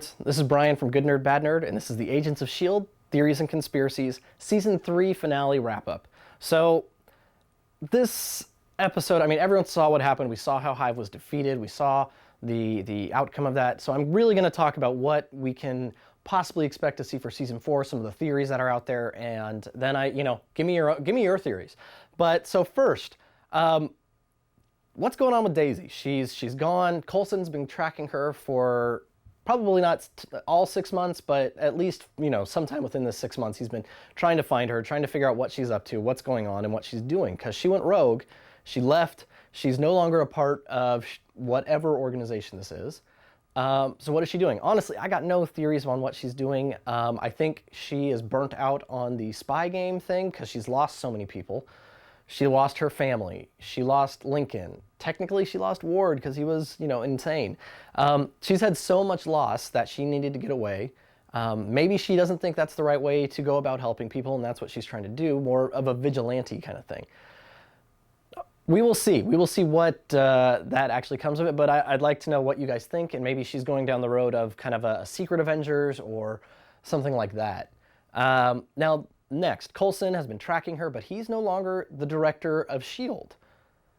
This is Brian from Good Nerd, Bad Nerd, and this is the Agents of S.H.I.E.L.D. Theories and Conspiracies Season 3 finale wrap-up. So, this episode, I mean, everyone saw what happened. We saw how Hive was defeated. We saw the outcome of that. So I'm really going to talk about what we can possibly expect to see for Season 4, some of the theories that are out there, and then give me your theories. But, so first, what's going on with Daisy? She's gone. Coulson's been tracking her for probably not all 6 months, but at least, sometime within the 6 months, he's been trying to find her, trying to figure out what she's up to, what's going on, and what she's doing. Because she went rogue, she left, she's no longer a part of whatever organization this is. So what is she doing? Honestly, I got no theories on what she's doing. I think she is burnt out on the spy game thing, because she's lost so many people. She lost her family. She lost Lincoln. Technically, she lost Ward because he was, insane. She's had so much loss that she needed to get away. Maybe she doesn't think that's the right way to go about helping people, and that's what she's trying to do, more of a vigilante kind of thing. We will see. We will see what that actually comes of it, but I'd like to know what you guys think, and maybe she's going down the road of kind of a secret Avengers or something like that. Now, next, Coulson has been tracking her, but he's no longer the director of S.H.I.E.L.D.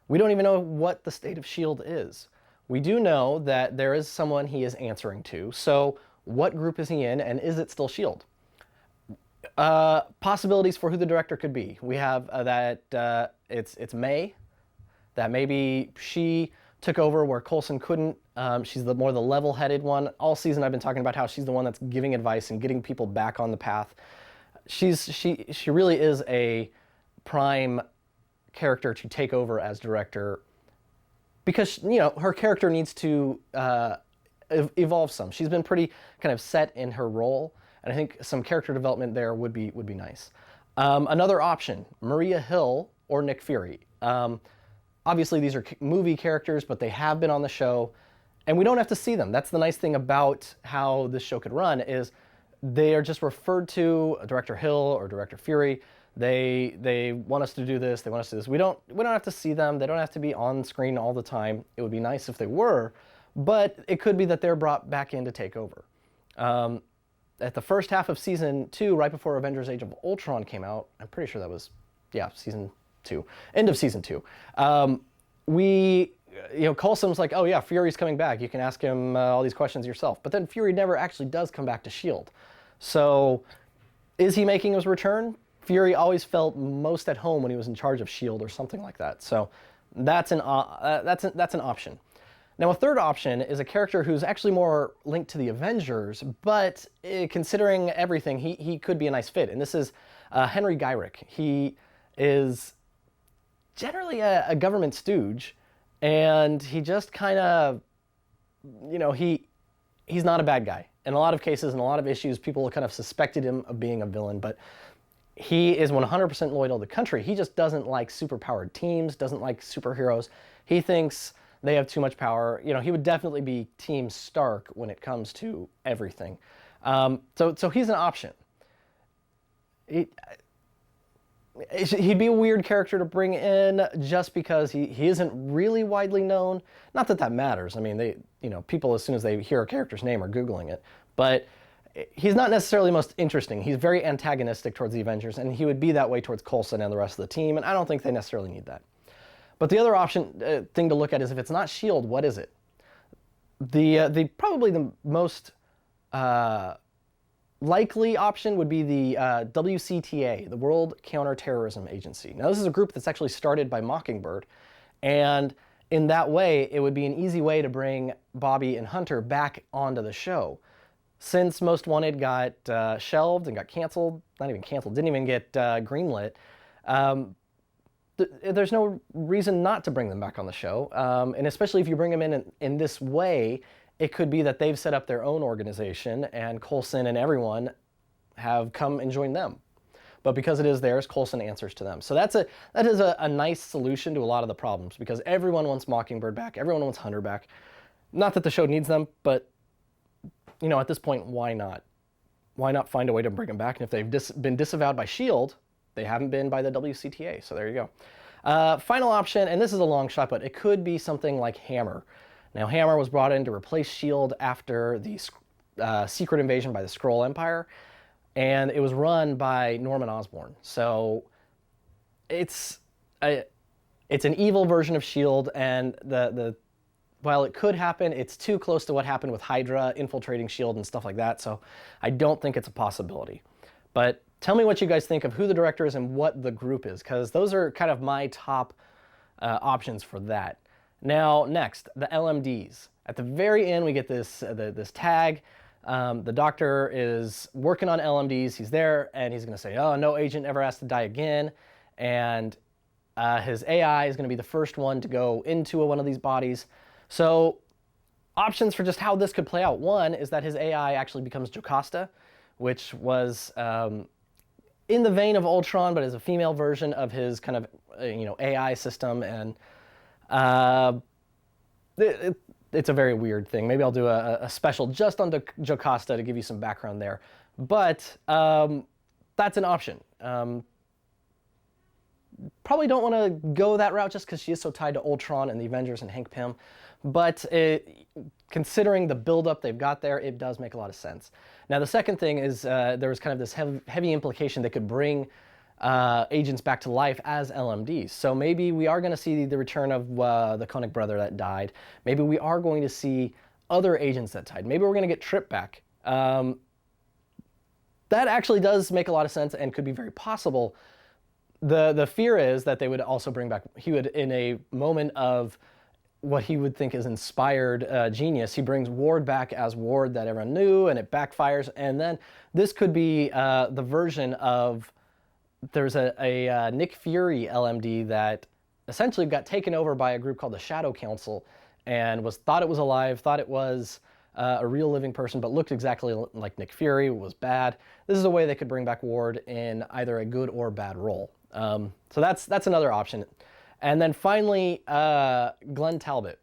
We don't even know what the state of S.H.I.E.L.D. is. We do know that there is someone he is answering to, so what group is he in, and is it still S.H.I.E.L.D.? Possibilities for who the director could be. We have that it's May, that maybe she took over where Coulson couldn't. She's more the level-headed one. All season I've been talking about how she's the one that's giving advice and getting people back on the path. She really is a prime character to take over as director, because her character needs to evolve some. She's been pretty kind of set in her role, and I think some character development there would be nice. Another option: Maria Hill or Nick Fury. Obviously these are movie characters, but they have been on the show, and we don't have to see them. That's the nice thing about how this show could run, is they are just referred to Director Hill or Director Fury. They want us to do this. They want us to do this. We don't have to see them. They don't have to be on screen all the time. It would be nice if they were, but it could be that they're brought back in to take over. At the first half of Season 2, right before Avengers: Age of Ultron came out, I'm pretty sure that was, Season 2, end of Season 2. Coulson was like, oh yeah, Fury's coming back. You can ask him all these questions yourself. But then Fury never actually does come back to S.H.I.E.L.D. So is he making his return? Fury always felt most at home when he was in charge of S.H.I.E.L.D. or something like that. So that's an option. Now, a third option is a character who's actually more linked to the Avengers, but considering everything, he could be a nice fit. And this is Henry Gyrick. He is generally a government stooge, and he just kind of, he's not a bad guy. In a lot of cases, in a lot of issues, people kind of suspected him of being a villain, but he is 100% loyal to the country. He just doesn't like superpowered teams, doesn't like superheroes. He thinks they have too much power. He would definitely be Team Stark when it comes to everything. So he's an option. He'd be a weird character to bring in just because he isn't really widely known. Not that that matters. I mean, people, as soon as they hear a character's name, are Googling it. But he's not necessarily most interesting. He's very antagonistic towards the Avengers, and he would be that way towards Coulson and the rest of the team, and I don't think they necessarily need that. But the other thing to look at is, if it's not S.H.I.E.L.D., what is it? Probably the most likely option would be the WCTA, the World Counterterrorism Agency. Now, this is a group that's actually started by Mockingbird, and in that way, it would be an easy way to bring Bobby and Hunter back onto the show. Since Most Wanted got shelved and got canceled, not even canceled, didn't even get greenlit, there's no reason not to bring them back on the show. And especially if you bring them in this way, it could be that they've set up their own organization, and Coulson and everyone have come and joined them. But because it is theirs, Coulson answers to them. So that is a nice solution to a lot of the problems, because everyone wants Mockingbird back, everyone wants Hunter back. Not that the show needs them, but at this point, why not? Why not find a way to bring them back? And if they've been disavowed by S.H.I.E.L.D., they haven't been by the WCTA, so there you go. Final option, and this is a long shot, but it could be something like Hammer. Now, Hammer was brought in to replace S.H.I.E.L.D. after the secret invasion by the Skrull Empire, and it was run by Norman Osborn. So it's an evil version of Shield, and while it could happen, it's too close to what happened with Hydra infiltrating Shield and stuff like that. So I don't think it's a possibility. But tell me what you guys think of who the director is and what the group is, because those are kind of my top options for that. Now, next, the LMDs. At the very end, we get this tag. The doctor is working on LMDs. He's there, and he's going to say, oh, no agent ever has to die again. And his AI is going to be the first one to go into one of these bodies. So options for just how this could play out. One is that his AI actually becomes Jocasta, which was in the vein of Ultron, but is a female version of his kind of AI system. And it's a very weird thing. Maybe I'll do a special just on Jocasta to give you some background there. But that's an option. Probably don't want to go that route just because she is so tied to Ultron and the Avengers and Hank Pym. But considering the buildup they've got there, it does make a lot of sense. Now, the second thing is there was kind of this heavy implication they could bring agents back to life as LMDs. So maybe we are going to see the return of the Koenig brother that died. Maybe we are going to see other agents that died. Maybe we're going to get Trip back. That actually does make a lot of sense and could be very possible. The fear is that they would also bring back, he would, in a moment of what he would think is inspired genius, he brings Ward back as Ward that everyone knew, and it backfires. And then this could be the version of, there's a Nick Fury LMD that essentially got taken over by a group called the Shadow Council, and thought it was alive, thought it was a real living person, but looked exactly like Nick Fury, was bad. This is a way they could bring back Ward in either a good or bad role. So that's another option. And then finally, Glenn Talbot.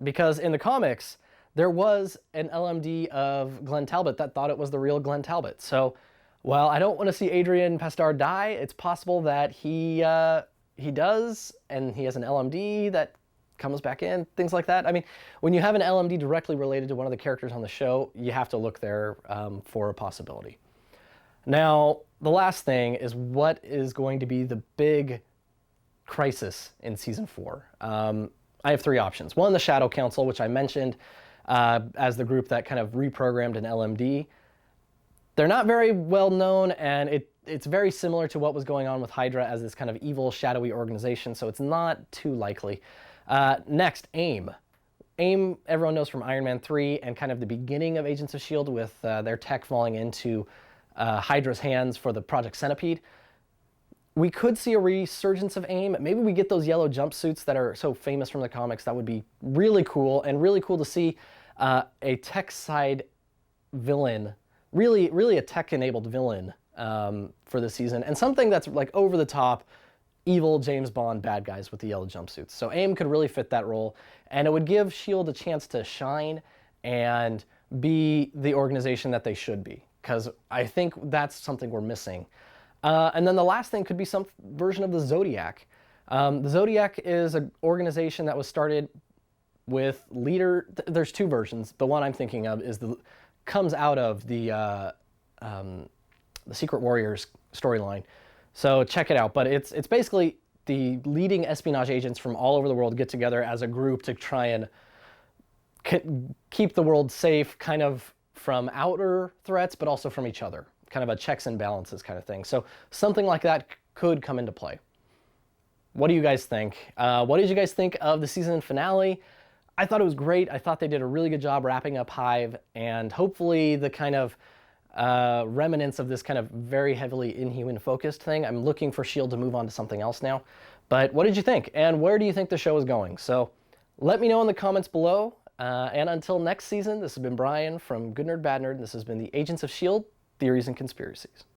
Because in the comics, there was an LMD of Glenn Talbot that thought it was the real Glenn Talbot. So while I don't want to see Adrian Pastar die, it's possible that he does, and he has an LMD that comes back in, things like that. I mean, when you have an LMD directly related to one of the characters on the show, you have to look there for a possibility. Now, the last thing is what is going to be the big crisis in Season 4. I have three options. One, the Shadow Council, which I mentioned as the group that kind of reprogrammed an LMD. They're not very well known, and it's very similar to what was going on with Hydra as this kind of evil, shadowy organization, so it's not too likely. Next, AIM. AIM, everyone knows from Iron Man 3 and kind of the beginning of Agents of S.H.I.E.L.D. with their tech falling into Hydra's hands for the Project Centipede. We could see a resurgence of AIM. Maybe we get those yellow jumpsuits that are so famous from the comics. That would be really cool, and really cool to see a tech side villain, really a tech-enabled villain for this season, and something that's like over the top, evil James Bond bad guys with the yellow jumpsuits. So AIM could really fit that role, and it would give S.H.I.E.L.D. a chance to shine and be the organization that they should be, because I think that's something we're missing. And then the last thing could be some version of the Zodiac. The Zodiac is an organization that was started with there's two versions. The one I'm thinking of is comes out of the Secret Warriors storyline. So check it out. But it's basically the leading espionage agents from all over the world get together as a group to try and keep the world safe, kind of from outer threats, but also from each other. Kind of a checks and balances kind of thing. So something like that could come into play. What do you guys think? What did you guys think of the season finale? I thought it was great. I thought they did a really good job wrapping up Hive, and hopefully the kind of remnants of this kind of very heavily Inhuman focused thing. I'm looking for S.H.I.E.L.D. to move on to something else now. But what did you think? And where do you think the show is going? So let me know in the comments below. And until next season, this has been Brian from Good Nerd Bad Nerd. This has been the Agents of S.H.I.E.L.D. Theories and Conspiracies.